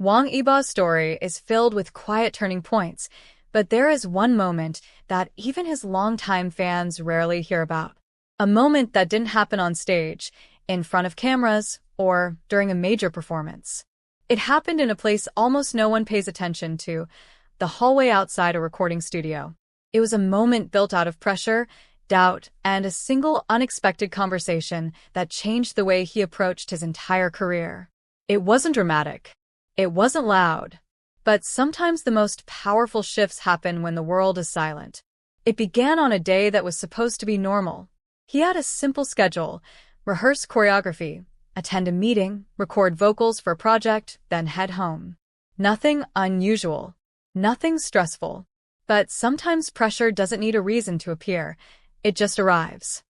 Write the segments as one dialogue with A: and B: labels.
A: Wang Yibo's story is filled with quiet turning points, but there is one moment that even his longtime fans rarely hear about. A moment that didn't happen on stage, in front of cameras, or during a major performance. It happened in a place almost no one pays attention to, the hallway outside a recording studio. It was a moment built out of pressure, doubt, and a single unexpected conversation that changed the way he approached his entire career. It wasn't dramatic. It wasn't loud. But sometimes the most powerful shifts happen when the world is silent. It began on a day that was supposed to be normal. He had a simple schedule: rehearse choreography, attend a meeting, record vocals for a project, then head home. Nothing unusual. Nothing stressful. But sometimes pressure doesn't need a reason to appear. It just arrives.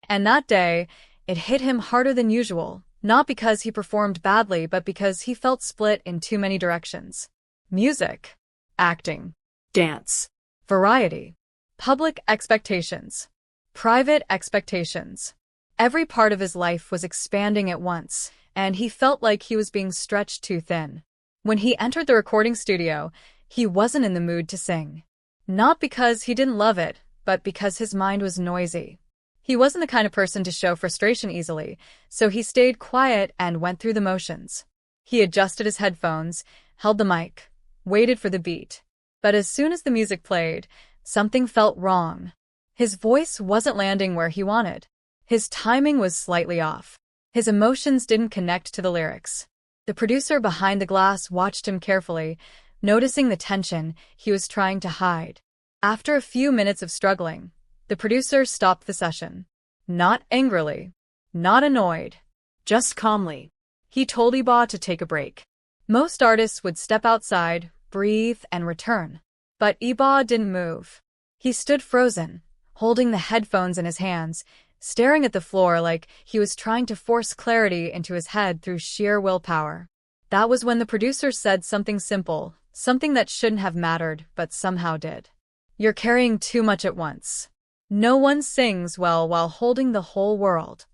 A: And that day, it hit him harder than usual, not because he performed badly, but because he felt split in too many directions. Music, acting, dance, variety, public expectations, private expectations. Every part of his life was expanding at once, and he felt like he was being stretched too thin. When he entered the recording studio, he wasn't in the mood to sing. Not because he didn't love it, but because his mind was noisy. He wasn't the kind of person to show frustration easily, so he stayed quiet and went through the motions. He adjusted his headphones, held the mic, waited for the beat. But as soon as the music played, something felt wrong. His voice wasn't landing where he wanted. His timing was slightly off. His emotions didn't connect to the lyrics. The producer behind the glass watched him carefully, noticing the tension he was trying to hide. After a few minutes of struggling, the producer stopped the session. Not angrily, not annoyed, just calmly. He told Yibo to take a break. Most artists would step outside, breathe, and return. But Yibo didn't move. He stood frozen, holding the headphones in his hands, staring at the floor like he was trying to force clarity into his head through sheer willpower. That was when the producer said something simple, something that shouldn't have mattered, but somehow did. "You're carrying too much at once. No one sings well while holding the whole world."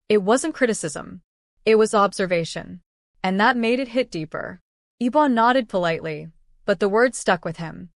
A: It wasn't criticism. It was observation. And that made it hit deeper. Yibo nodded politely, but the words stuck with him.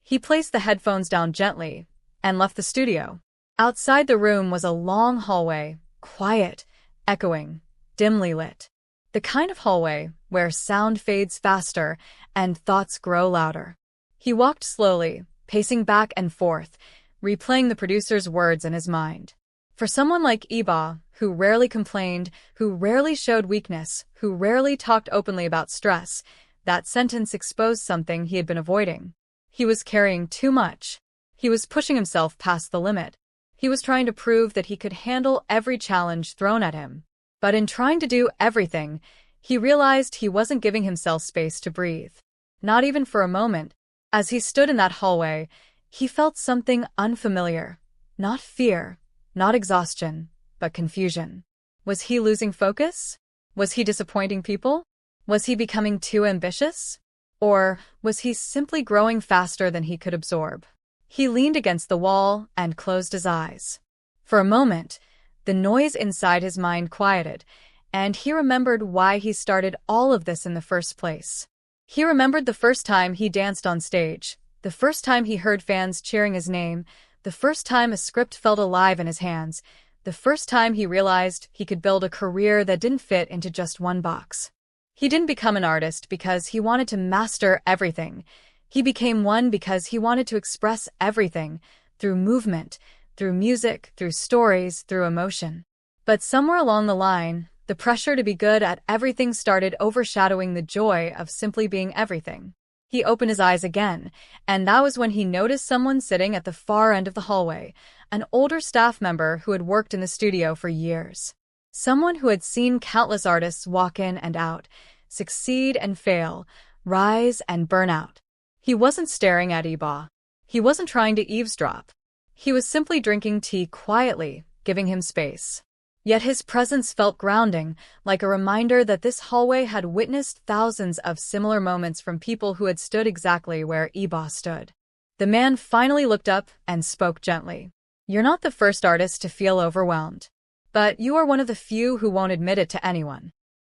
A: He placed the headphones down gently and left the studio. Outside the room was a long hallway, quiet, echoing, dimly lit. The kind of hallway where sound fades faster and thoughts grow louder. He walked slowly, pacing back and forth, replaying the producer's words in his mind. For someone like Yibo, who rarely complained, who rarely showed weakness, who rarely talked openly about stress, that sentence exposed something he had been avoiding. He was carrying too much. He was pushing himself past the limit. He was trying to prove that he could handle every challenge thrown at him. But in trying to do everything, he realized he wasn't giving himself space to breathe. Not even for a moment. As he stood in that hallway, he felt something unfamiliar. Not fear, not exhaustion, but confusion. Was he losing focus? Was he disappointing people? Was he becoming too ambitious? Or was he simply growing faster than he could absorb? He leaned against the wall and closed his eyes. For a moment, the noise inside his mind quieted, and he remembered why he started all of this in the first place. He remembered the first time he danced on stage, the first time he heard fans cheering his name, the first time a script felt alive in his hands, the first time he realized he could build a career that didn't fit into just one box. He didn't become an artist because he wanted to master everything. He became one because he wanted to express everything, through movement, through music, through stories, through emotion. But somewhere along the line, the pressure to be good at everything started overshadowing the joy of simply being everything. He opened his eyes again, and that was when he noticed someone sitting at the far end of the hallway, an older staff member who had worked in the studio for years. Someone who had seen countless artists walk in and out, succeed and fail, rise and burn out. He wasn't staring at Yibo. He wasn't trying to eavesdrop. He was simply drinking tea quietly, giving him space. Yet his presence felt grounding, like a reminder that this hallway had witnessed thousands of similar moments from people who had stood exactly where Yibo stood. The man finally looked up and spoke gently. "You're not the first artist to feel overwhelmed. But you are one of the few who won't admit it to anyone."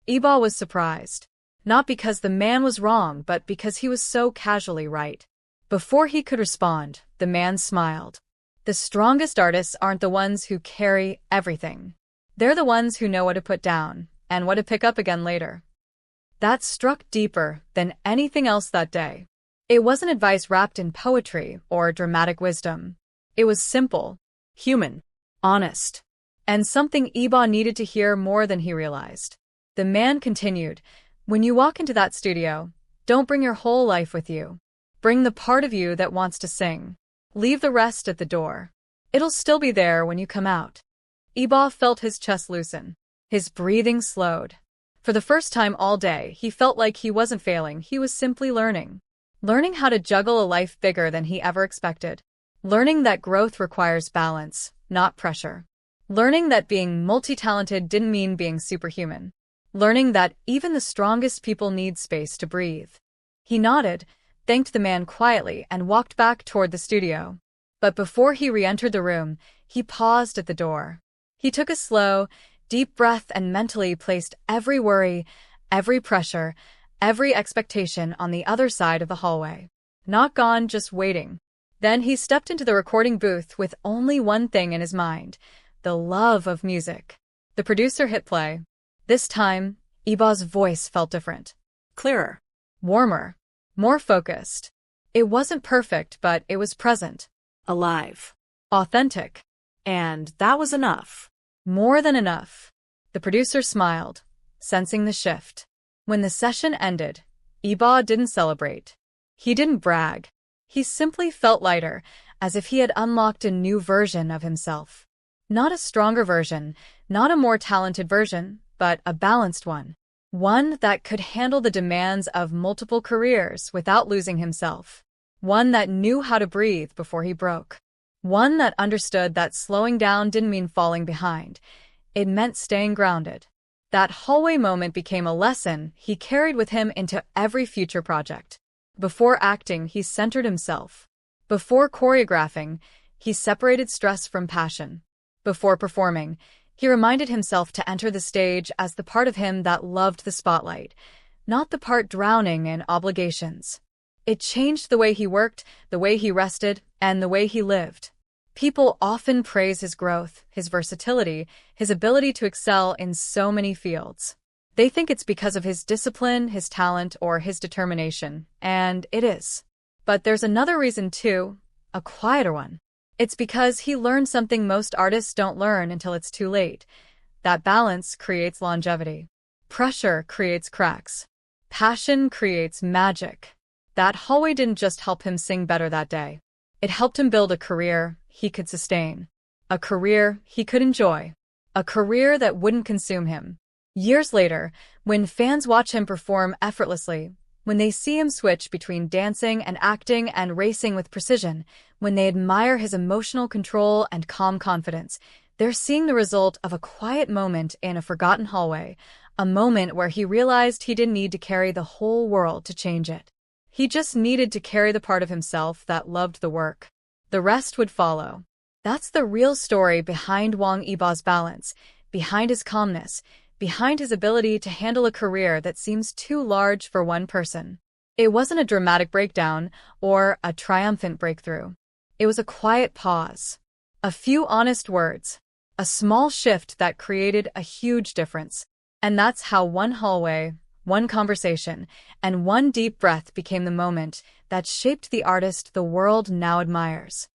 A: Yibo was surprised. Not because the man was wrong, but because he was so casually right. Before he could respond, the man smiled. The strongest artists aren't the ones who carry everything. They're the ones who know what to put down and what to pick up again later. That struck deeper than anything else that day. It wasn't advice wrapped in poetry or dramatic wisdom. It was simple, human, honest, and something Yibo needed to hear more than he realized. The man continued, "When you walk into that studio, don't bring your whole life with you. Bring the part of you that wants to sing. Leave the rest at the door. It'll still be there when you come out." Yibo felt his chest loosen. His breathing slowed. For the first time all day, he felt like he wasn't failing, he was simply learning. Learning how to juggle a life bigger than he ever expected. Learning that growth requires balance, not pressure. Learning that being multi-talented didn't mean being superhuman. Learning that even the strongest people need space to breathe. He nodded, thanked the man quietly, and walked back toward the studio. But before he re-entered the room, he paused at the door. He took a slow, deep breath and mentally placed every worry, every pressure, every expectation on the other side of the hallway. Not gone, just waiting. Then he stepped into the recording booth with only one thing in his mind: the love of music. The producer hit play. This time, Yibo's voice felt different. Clearer. Warmer. More focused. It wasn't perfect, but it was present.
B: Alive.
A: Authentic.
B: And that was enough.
A: More than enough. The producer smiled, sensing the shift. When the session ended, Yibo didn't celebrate. He didn't brag. He simply felt lighter, as if he had unlocked a new version of himself. Not a stronger version, not a more talented version, but a balanced one. One that could handle the demands of multiple careers without losing himself. One that knew how to breathe before he broke. One that understood that slowing down didn't mean falling behind. It meant staying grounded. That hallway moment became a lesson he carried with him into every future project. Before acting, he centered himself. Before choreographing, he separated stress from passion. Before performing, he reminded himself to enter the stage as the part of him that loved the spotlight, not the part drowning in obligations. It changed the way he worked, the way he rested, and the way he lived. People often praise his growth, his versatility, his ability to excel in so many fields. They think it's because of his discipline, his talent, or his determination, and it is. But there's another reason too, a quieter one. It's because he learned something most artists don't learn until it's too late. That balance creates longevity. Pressure creates cracks. Passion creates magic. That hallway didn't just help him sing better that day. It helped him build a career he could sustain. A career he could enjoy. A career that wouldn't consume him. Years later, when fans watch him perform effortlessly, when they see him switch between dancing and acting and racing with precision, when they admire his emotional control and calm confidence, they're seeing the result of a quiet moment in a forgotten hallway, a moment where he realized he didn't need to carry the whole world to change it. He just needed to carry the part of himself that loved the work. The rest would follow. That's the real story behind Wang Yibo's balance, behind his calmness, behind his ability to handle a career that seems too large for one person. It wasn't a dramatic breakdown or a triumphant breakthrough. It was a quiet pause. A few honest words. A small shift that created a huge difference. And that's how one hallway, one conversation, and one deep breath became the moment that shaped the artist the world now admires.